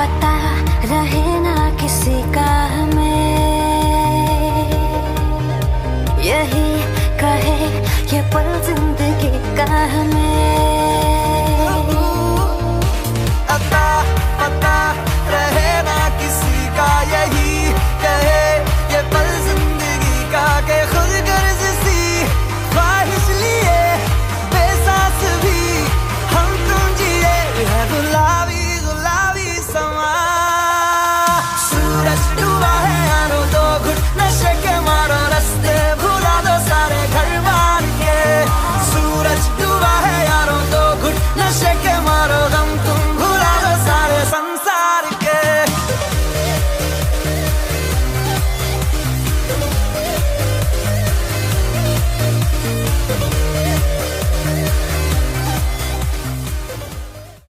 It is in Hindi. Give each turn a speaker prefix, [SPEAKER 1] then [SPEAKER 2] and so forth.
[SPEAKER 1] पता रहे ना किसी का हमें, यही कहे ये पल जिंदगी का हमें।